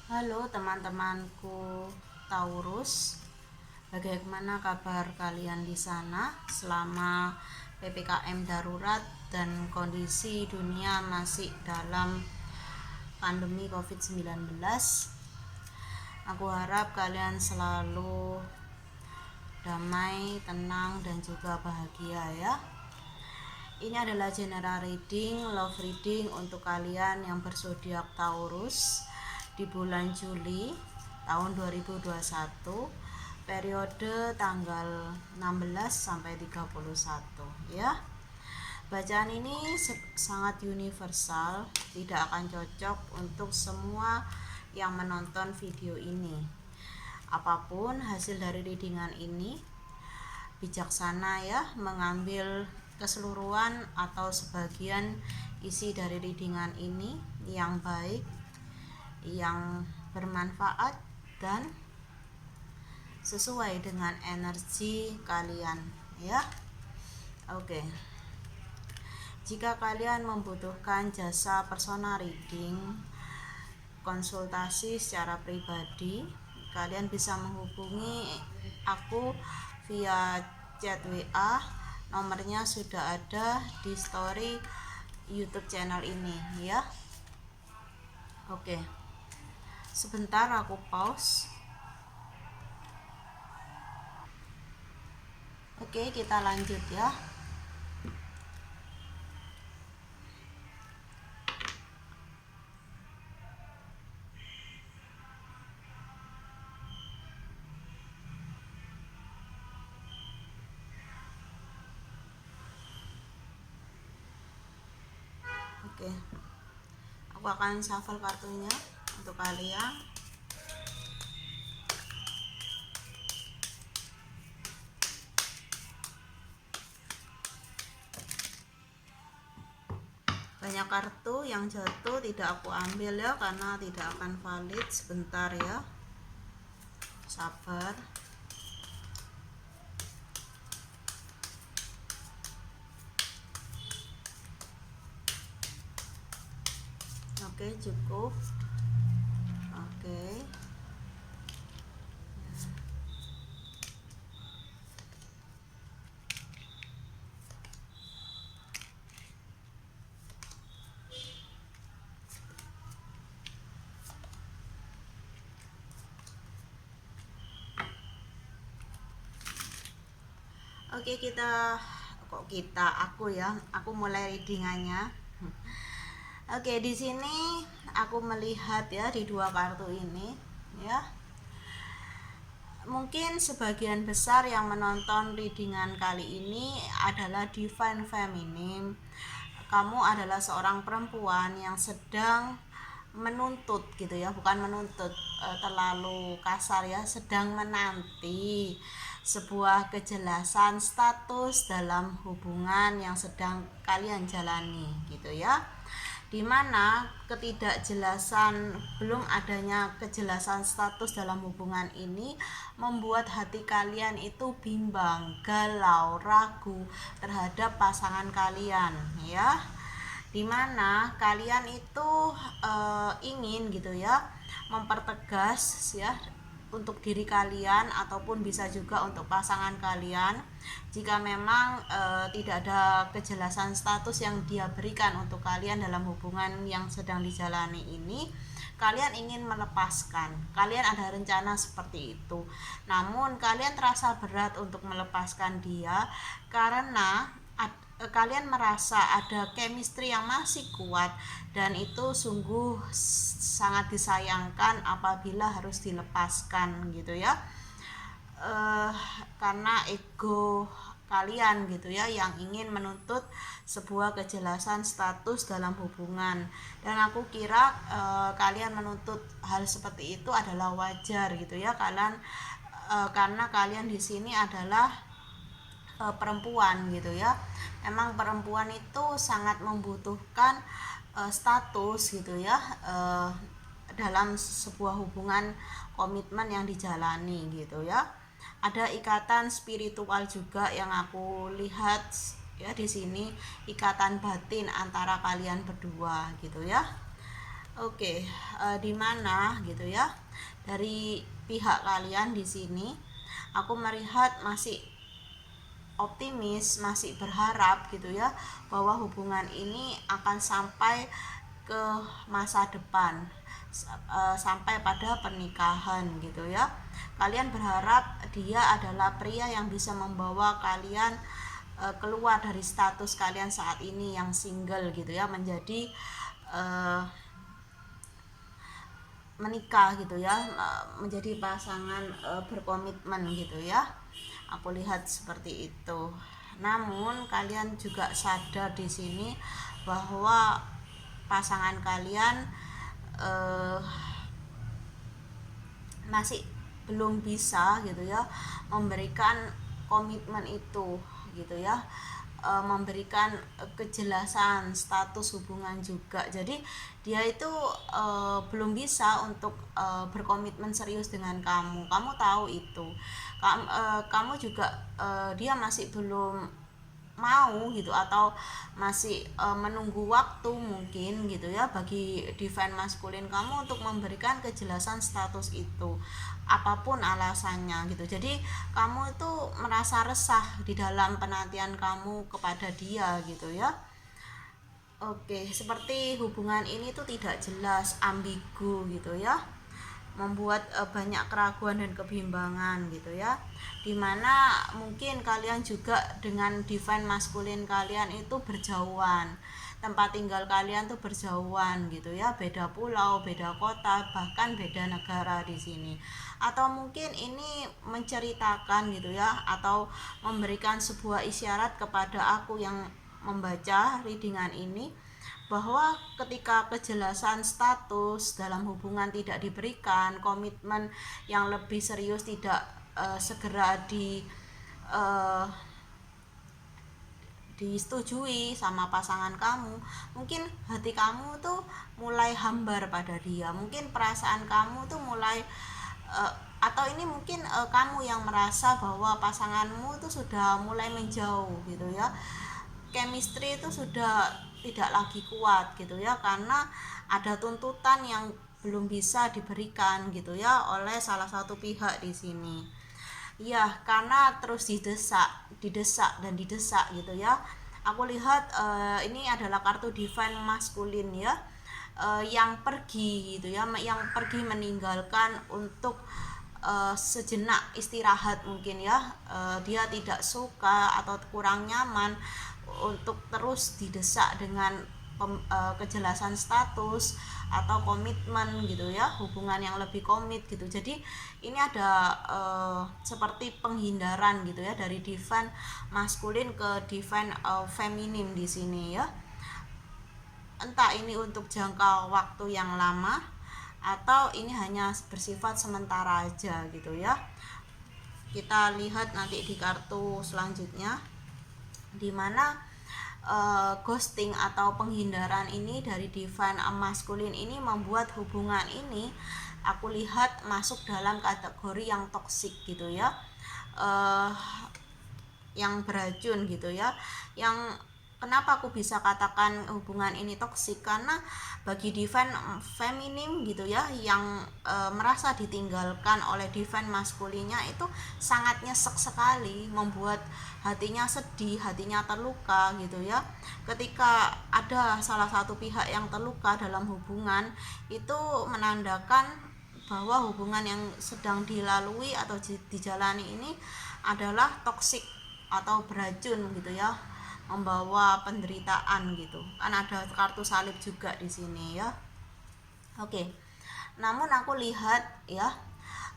Halo teman-temanku Taurus, bagaimana kabar kalian di sana selama PPKM darurat dan kondisi dunia masih dalam pandemi COVID-19? Aku harap kalian selalu damai, tenang, dan juga bahagia ya. Ini adalah general reading, love reading untuk kalian yang berzodiak Taurus di bulan Juli tahun 2021, periode tanggal 16 sampai 31 ya. Bacaan ini sangat universal, tidak akan cocok untuk semua yang menonton video ini. Apapun hasil dari readingan ini, bijaksana ya mengambil keseluruhan atau sebagian isi dari readingan ini yang baik, yang bermanfaat dan sesuai dengan energi kalian ya. Oke. Jika kalian membutuhkan jasa personal reading, konsultasi secara pribadi, kalian bisa menghubungi aku via chat WA. Nomornya sudah ada di story YouTube channel ini ya. Oke. Sebentar aku pause. Oke, kita lanjut ya. Oke. Aku akan shuffle kartunya untuk kalian. Banyak kartu yang jatuh tidak aku ambil ya, karena tidak akan valid. Sebentar ya, sabar. Oke, cukup. Oke. Oke, aku mulai readingannya. Oke, di sini aku melihat ya di dua kartu ini ya. Mungkin sebagian besar yang menonton readingan kali ini adalah divine feminine. Kamu adalah seorang perempuan yang sedang menuntut gitu ya, bukan menuntut terlalu kasar ya, sedang menanti sebuah kejelasan status dalam hubungan yang sedang kalian jalani gitu ya, dimana ketidakjelasan, belum adanya kejelasan status dalam hubungan ini membuat hati kalian itu bimbang, galau, ragu terhadap pasangan kalian ya, dimana kalian itu ingin gitu ya mempertegas ya untuk diri kalian ataupun bisa juga untuk pasangan kalian, jika memang tidak ada kejelasan status yang dia berikan untuk kalian dalam hubungan yang sedang dijalani ini, kalian ingin melepaskan, kalian ada rencana seperti itu, namun kalian terasa berat untuk melepaskan dia karena kalian merasa ada chemistry yang masih kuat dan itu sungguh sangat disayangkan apabila harus dilepaskan gitu ya, karena ego kalian gitu ya yang ingin menuntut sebuah kejelasan status dalam hubungan, dan aku kira kalian menuntut hal seperti itu adalah wajar gitu ya, kalian karena kalian di sini adalah perempuan gitu ya, memang perempuan itu sangat membutuhkan status gitu ya dalam sebuah hubungan komitmen yang dijalani gitu ya, ada ikatan spiritual juga yang aku lihat ya di sini, ikatan batin antara kalian berdua gitu ya. Oke, di mana gitu ya, dari pihak kalian di sini aku melihat masih optimis, masih berharap gitu ya, bahwa hubungan ini akan sampai ke masa depan, sampai pada pernikahan gitu ya. Kalian berharap dia adalah pria yang bisa membawa kalian keluar dari status kalian saat ini yang single gitu ya, menjadi menikah gitu ya, menjadi pasangan berkomitmen gitu ya. Aku lihat seperti itu. Namun kalian juga sadar di sini bahwa pasangan kalian eh, masih belum bisa gitu ya memberikan komitmen itu gitu ya, memberikan kejelasan status hubungan juga. Jadi dia itu belum bisa untuk berkomitmen serius dengan kamu. Kamu tahu itu. Kamu juga, dia masih belum mau gitu, atau masih menunggu waktu mungkin gitu ya, bagi divine maskulin kamu untuk memberikan kejelasan status itu, apapun alasannya gitu. Jadi kamu itu merasa resah di dalam penantian kamu kepada dia gitu ya. Oke, seperti hubungan ini tuh tidak jelas, ambigu gitu ya, membuat banyak keraguan dan kebimbangan gitu ya, dimana mungkin kalian juga dengan divine maskulin kalian itu berjauhan, tempat tinggal kalian tuh berjauhan gitu ya, beda pulau, beda kota, bahkan beda negara di sini. Atau mungkin ini menceritakan gitu ya, atau memberikan sebuah isyarat kepada aku yang membaca readingan ini, bahwa ketika kejelasan status dalam hubungan tidak diberikan, komitmen yang lebih serius tidak segera uh, disetujui sama pasangan kamu, mungkin hati kamu tuh mulai hambar pada dia, mungkin perasaan kamu tuh mulai atau ini mungkin kamu yang merasa bahwa pasanganmu tuh sudah mulai menjauh gitu ya, chemistry itu sudah tidak lagi kuat gitu ya, karena ada tuntutan yang belum bisa diberikan gitu ya oleh salah satu pihak di sini. Ya, karena terus didesak dan didesak gitu ya. Aku lihat ini adalah kartu divine maskulin ya, yang pergi gitu ya, yang pergi meninggalkan untuk sejenak istirahat mungkin ya. Dia tidak suka atau kurang nyaman untuk terus didesak dengan kejelasan status atau komitmen gitu ya, hubungan yang lebih komit gitu. Jadi ini ada seperti penghindaran gitu ya, dari divine maskulin ke divine feminim di sini ya. Entah ini untuk jangka waktu yang lama atau ini hanya bersifat sementara aja gitu ya. Kita lihat nanti di kartu selanjutnya, dimana ghosting atau penghindaran ini dari divine maskulin ini membuat hubungan ini aku lihat masuk dalam kategori yang toksik gitu ya, yang beracun gitu ya. Yang kenapa aku bisa katakan hubungan ini toksik, karena bagi divine feminim gitu ya, yang merasa ditinggalkan oleh divine maskulinnya itu sangat nyesek sekali, membuat hatinya sedih, hatinya terluka gitu ya. Ketika ada salah satu pihak yang terluka dalam hubungan, itu menandakan bahwa hubungan yang sedang dilalui atau dijalani ini adalah toksik atau beracun gitu ya, membawa penderitaan gitu. Kan ada kartu salib juga di sini ya. Oke. Namun aku lihat ya,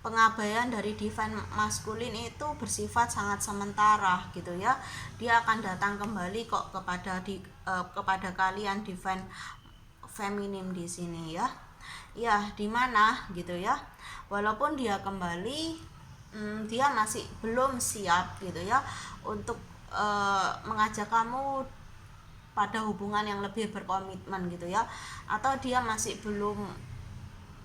pengabaian dari divine maskulin itu bersifat sangat sementara gitu ya. Dia akan datang kembali kok kepada kalian divine feminim di sini ya. Ya, di mana gitu ya. Walaupun dia kembali, dia masih belum siap gitu ya untuk mengajak kamu pada hubungan yang lebih berkomitmen gitu ya, atau dia masih belum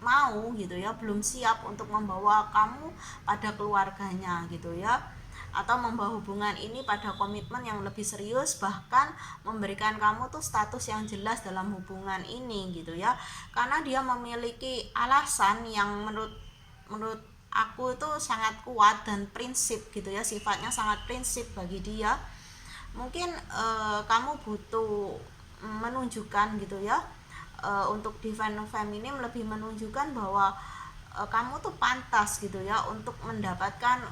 mau gitu ya, belum siap untuk membawa kamu pada keluarganya gitu ya. atau membawa hubungan ini pada komitmen yang lebih serius, bahkan memberikan kamu tuh status yang jelas dalam hubungan ini gitu ya. Karena dia memiliki alasan yang menurut aku itu sangat kuat dan prinsip gitu ya, sifatnya sangat prinsip bagi dia. Mungkin kamu butuh menunjukkan gitu ya, untuk divine feminim lebih menunjukkan bahwa kamu tuh pantas gitu ya untuk mendapatkan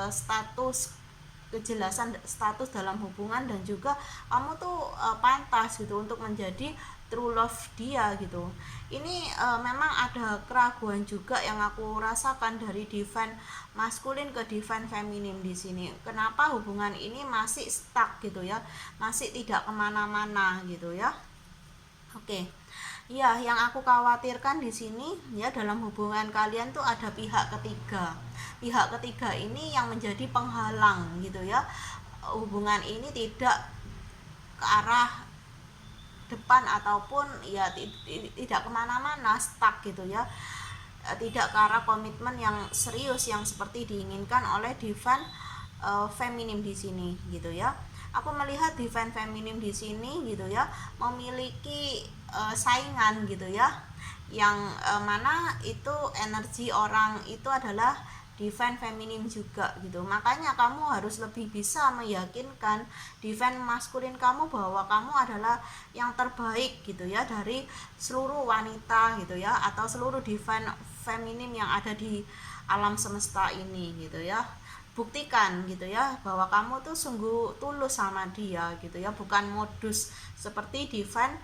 status, kejelasan status dalam hubungan, dan juga kamu tuh pantas gitu untuk menjadi true love dia gitu. Ini memang ada keraguan juga yang aku rasakan dari divine maskulin ke divine feminim di sini. Kenapa hubungan ini masih stuck gitu ya, masih tidak kemana-mana gitu ya. Oke. Ya, yang aku khawatirkan di sini ya, dalam hubungan kalian tuh ada pihak ketiga. Pihak ketiga ini yang menjadi penghalang gitu ya. Hubungan ini tidak ke arah depan ataupun ya tidak kemana-mana, stuck gitu ya. Tidak ke arah komitmen yang serius yang seperti diinginkan oleh divine feminim di sini gitu ya. Aku melihat divine feminim di sini gitu ya memiliki saingan gitu ya, yang mana itu energi orang itu adalah divine feminim juga gitu. Makanya kamu harus lebih bisa meyakinkan divine maskulin kamu bahwa kamu adalah yang terbaik gitu ya dari seluruh wanita gitu ya, atau seluruh divine feminim yang ada di alam semesta ini gitu ya. Buktikan gitu ya bahwa kamu tuh sungguh tulus sama dia gitu ya, bukan modus seperti divine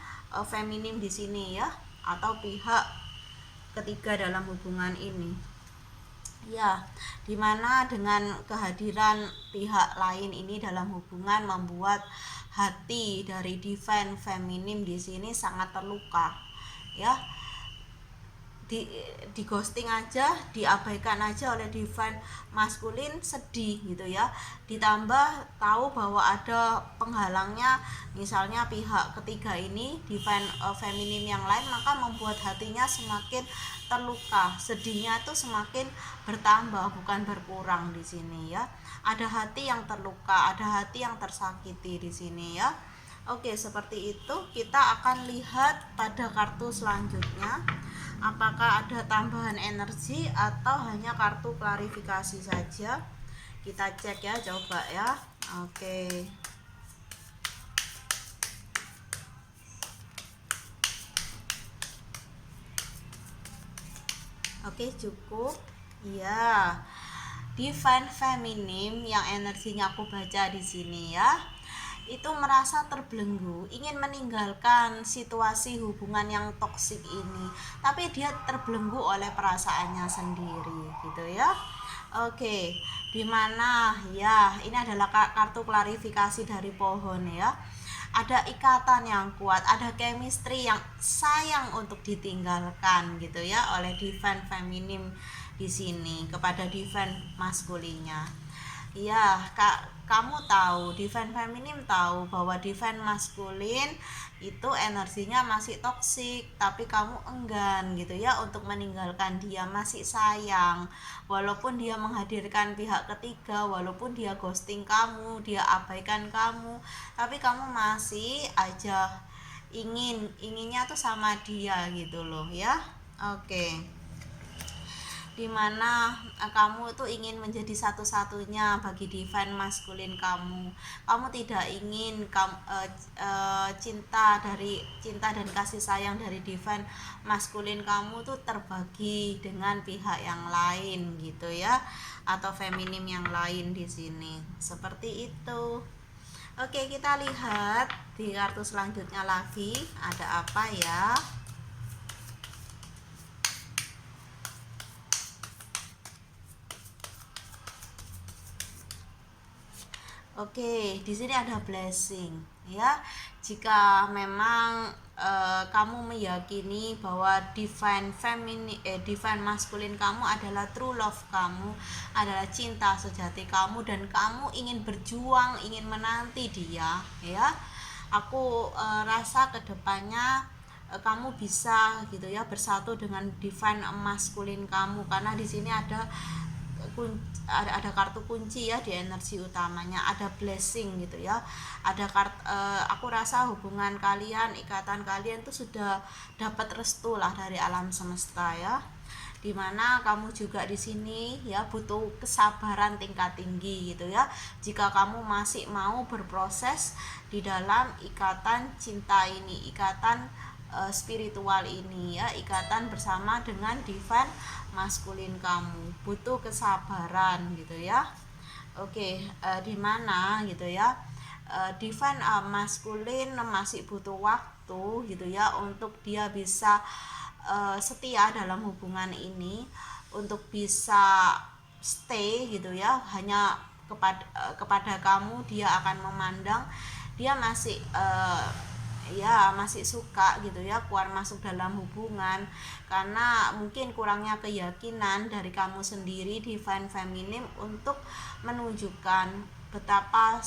feminim di sini ya, atau pihak ketiga dalam hubungan ini. Ya, dimana dengan kehadiran pihak lain ini dalam hubungan membuat hati dari divine feminim di sini sangat terluka ya. Di ghosting aja, diabaikan aja oleh divine maskulin, sedih gitu ya. Ditambah tahu bahwa ada penghalangnya, misalnya pihak ketiga ini, divine feminim yang lain, maka membuat hatinya semakin terluka. Sedihnya itu semakin bertambah, bukan berkurang di sini ya. Ada hati yang terluka, ada hati yang tersakiti di sini ya. Oke, seperti itu. Kita akan lihat pada kartu selanjutnya apakah ada tambahan energi atau hanya kartu klarifikasi saja. Kita cek ya, coba ya. Oke. Oke, cukup. Iya. Divine feminim yang energinya aku baca di sini ya, itu merasa terbelenggu, ingin meninggalkan situasi hubungan yang toksik ini, tapi dia terbelenggu oleh perasaannya sendiri gitu ya. Oke, dimana ya ini adalah kartu klarifikasi dari pohon ya. Ada ikatan yang kuat, ada chemistry yang sayang untuk ditinggalkan gitu ya oleh divine feminim di sini kepada divine maskulinnya. Ya, kamu tahu, divine feminim tahu bahwa divine maskulin itu energinya masih toksik, tapi kamu enggan gitu ya untuk meninggalkan dia, masih sayang. Walaupun dia menghadirkan pihak ketiga, walaupun dia ghosting kamu, dia abaikan kamu, tapi kamu masih aja inginnya tuh sama dia gitu loh ya. Oke. Dimana kamu itu ingin menjadi satu-satunya bagi divine maskulin kamu. Kamu tidak ingin cinta dan kasih sayang dari divine maskulin kamu tuh terbagi dengan pihak yang lain gitu ya, atau feminim yang lain di sini. Seperti itu. Oke, kita lihat di kartu selanjutnya lagi ada apa ya. Oke, di sini ada blessing ya. Jika memang kamu meyakini bahwa divine maskulin kamu adalah true love kamu, adalah cinta sejati kamu, dan kamu ingin berjuang, ingin menanti dia ya. Aku rasa kedepannya kamu bisa gitu ya bersatu dengan divine maskulin kamu, karena di sini ada ada kartu kunci ya di energi utamanya, ada blessing gitu ya, ada aku rasa hubungan kalian, ikatan kalian tuh sudah dapat restu lah dari alam semesta ya, dimana kamu juga di sini ya butuh kesabaran tingkat tinggi gitu ya, jika kamu masih mau berproses di dalam ikatan cinta ini, ikatan spiritual ini ya, ikatan bersama dengan divine maskulin kamu, butuh kesabaran gitu ya. Oke, di mana gitu ya, divine maskulin masih butuh waktu gitu ya untuk dia bisa setia dalam hubungan ini, untuk bisa stay gitu ya, hanya kepada kamu dia akan memandang, dia masih ya masih suka gitu ya keluar masuk dalam hubungan, karena mungkin kurangnya keyakinan dari kamu sendiri divine feminine untuk menunjukkan betapa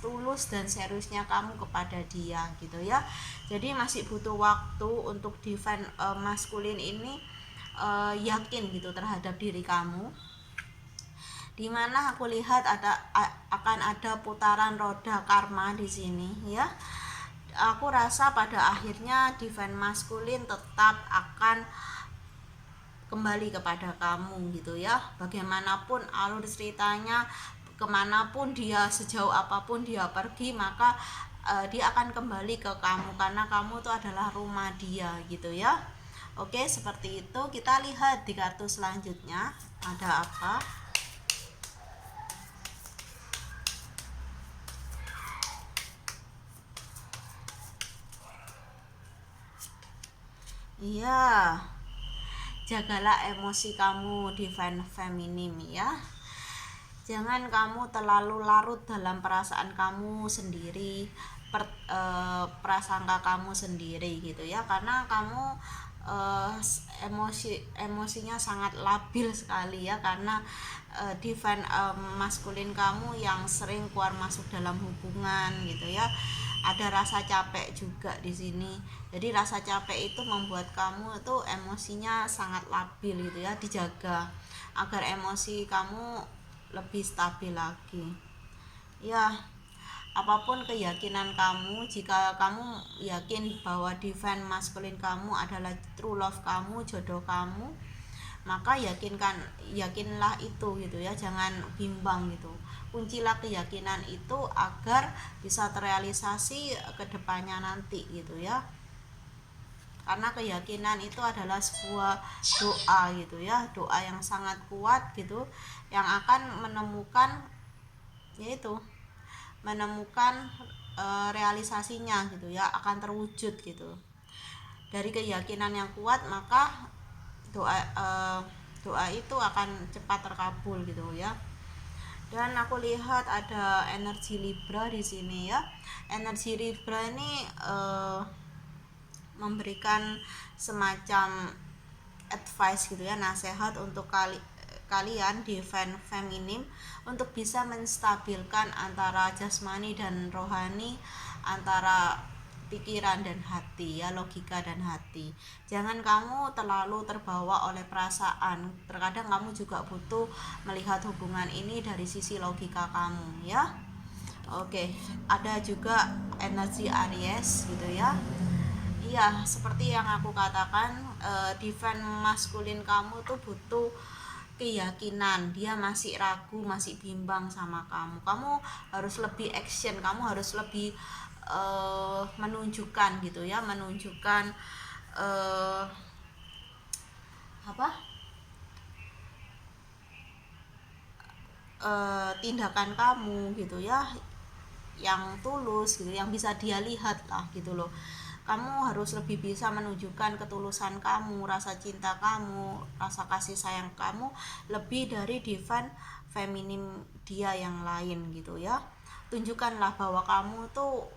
tulus dan seriusnya kamu kepada dia gitu ya. Jadi masih butuh waktu untuk divine maskulin ini yakin gitu terhadap diri kamu, dimana aku lihat akan ada putaran roda karma di sini ya. Aku rasa pada akhirnya divine maskulin tetap akan kembali kepada kamu gitu ya, bagaimanapun alur ceritanya, kemanapun dia, sejauh apapun dia pergi, maka dia akan kembali ke kamu karena kamu itu adalah rumah dia gitu ya. Oke, seperti itu. Kita lihat di kartu selanjutnya ada apa. Iya, jagalah emosi kamu divine feminine ya. Jangan kamu terlalu larut dalam perasaan kamu sendiri, prasangka kamu sendiri gitu ya, karena kamu emosinya sangat labil sekali ya, karena divine maskulin kamu yang sering keluar masuk dalam hubungan gitu ya. Ada rasa capek juga di sini. Jadi rasa capek itu membuat kamu itu emosinya sangat labil gitu ya. Dijaga agar emosi kamu lebih stabil lagi. Ya, apapun keyakinan kamu, jika kamu yakin bahwa divine masculine kamu adalah true love kamu, jodoh kamu, maka yakinlah itu gitu ya, jangan bimbang gitu. Kuncilah keyakinan itu agar bisa terrealisasi ke depannya nanti gitu ya. Karena keyakinan itu adalah sebuah doa gitu ya, doa yang sangat kuat gitu, yang akan menemukan realisasinya gitu ya, akan terwujud gitu. Dari keyakinan yang kuat, maka doa itu akan cepat terkabul gitu ya. Dan aku lihat ada energi Libra di sini ya. Energi Libra ini memberikan semacam advice gitu ya, nasihat untuk kalian divine feminine untuk bisa menstabilkan antara jasmani dan rohani, antara pikiran dan hati ya, logika dan hati. Jangan kamu terlalu terbawa oleh perasaan. Terkadang kamu juga butuh melihat hubungan ini dari sisi logika kamu ya. Oke, ada juga energi Aries gitu ya. Iya, seperti yang aku katakan, divine maskulin kamu tuh butuh keyakinan. Dia masih ragu, masih bimbang sama kamu. Kamu harus lebih action, kamu harus lebih menunjukkan gitu ya, menunjukkan tindakan kamu gitu ya, yang tulus gitu, yang bisa dia lihat lah gitu loh. Kamu harus lebih bisa menunjukkan ketulusan kamu, rasa cinta kamu, rasa kasih sayang kamu lebih dari divine feminim dia yang lain gitu ya. Tunjukkanlah bahwa kamu tuh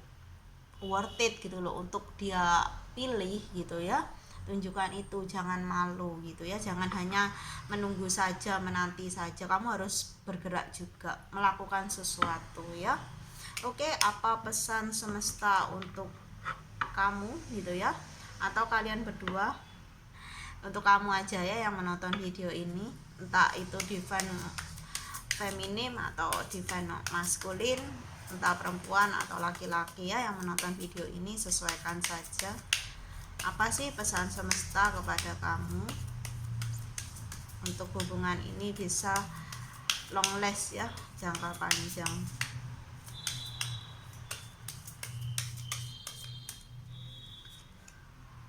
worth it gitu loh untuk dia pilih gitu ya. Tunjukkan itu, jangan malu gitu ya, jangan hanya menunggu saja, menanti saja. Kamu harus bergerak juga, melakukan sesuatu ya. Oke, apa pesan semesta untuk kamu gitu ya, atau kalian berdua? Untuk kamu aja ya yang menonton video ini. entah itu divine feminim atau divine maskulin, entah perempuan atau laki-laki ya yang menonton video ini, sesuaikan saja apa sih pesan semesta kepada kamu untuk hubungan ini bisa long last ya, jangka panjang.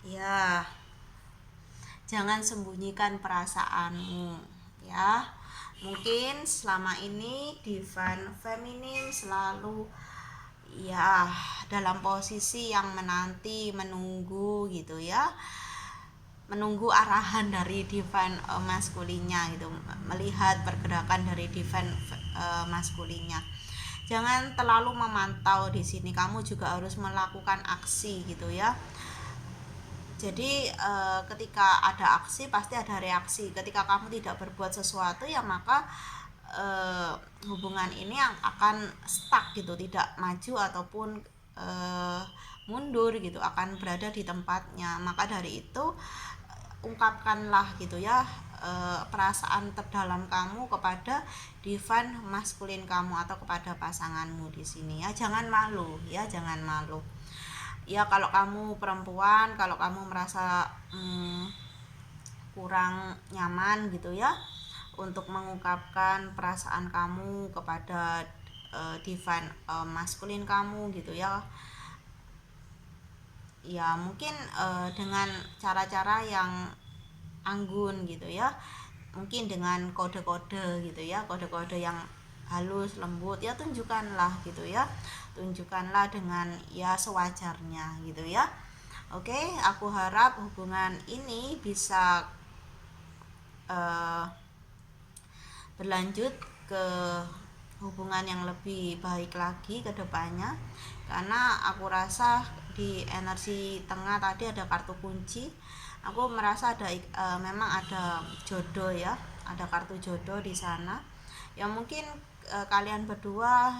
Ya, jangan sembunyikan perasaanmu ya. Mungkin selama ini divine feminim selalu ya dalam posisi yang menanti, menunggu gitu ya, menunggu arahan dari divine maskulinnya gitu, melihat pergerakan dari divine maskulinnya. Jangan terlalu memantau di sini, kamu juga harus melakukan aksi gitu ya. Jadi ketika ada aksi pasti ada reaksi. Ketika kamu tidak berbuat sesuatu ya maka hubungan ini yang akan stuck gitu, tidak maju ataupun mundur gitu, akan berada di tempatnya. Maka dari itu ungkapkanlah gitu ya perasaan terdalam kamu kepada divine maskulin kamu atau kepada pasanganmu di sini ya. Jangan malu ya, jangan malu. Ya kalau kamu perempuan, kalau kamu merasa kurang nyaman gitu ya untuk mengungkapkan perasaan kamu kepada divine maskulin kamu gitu ya, ya mungkin dengan cara-cara yang anggun gitu ya, mungkin dengan kode-kode gitu ya, kode-kode yang halus lembut ya, tunjukkanlah gitu ya, tunjukkanlah dengan ya sewajarnya gitu ya. Oke, aku harap hubungan ini bisa berlanjut ke hubungan yang lebih baik lagi ke depannya, karena aku rasa di energi tengah tadi ada kartu kunci. Aku merasa ada memang ada jodoh ya, ada kartu jodoh di sana. Ya mungkin kalian berdua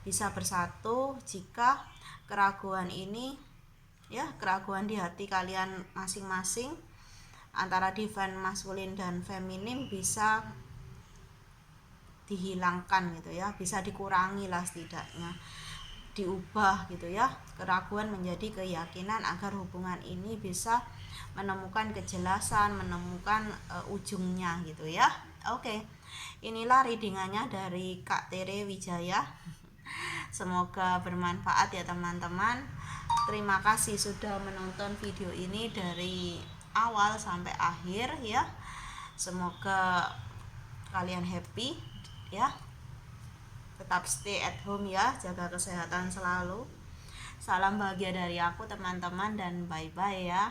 bisa bersatu jika keraguan ini ya, keraguan di hati kalian masing-masing antara divine maskulin dan feminim bisa dihilangkan gitu ya, bisa dikurangi lah setidaknya, diubah gitu ya, keraguan menjadi keyakinan agar hubungan ini bisa menemukan kejelasan, menemukan ujungnya gitu ya. Oke, inilah readingannya dari Kak Tere Wijaya. Semoga bermanfaat ya teman-teman. Terima kasih sudah menonton video ini dari awal sampai akhir ya. Semoga kalian happy ya. Tetap stay at home ya, jaga kesehatan selalu. Salam bahagia dari aku teman-teman, dan bye-bye ya.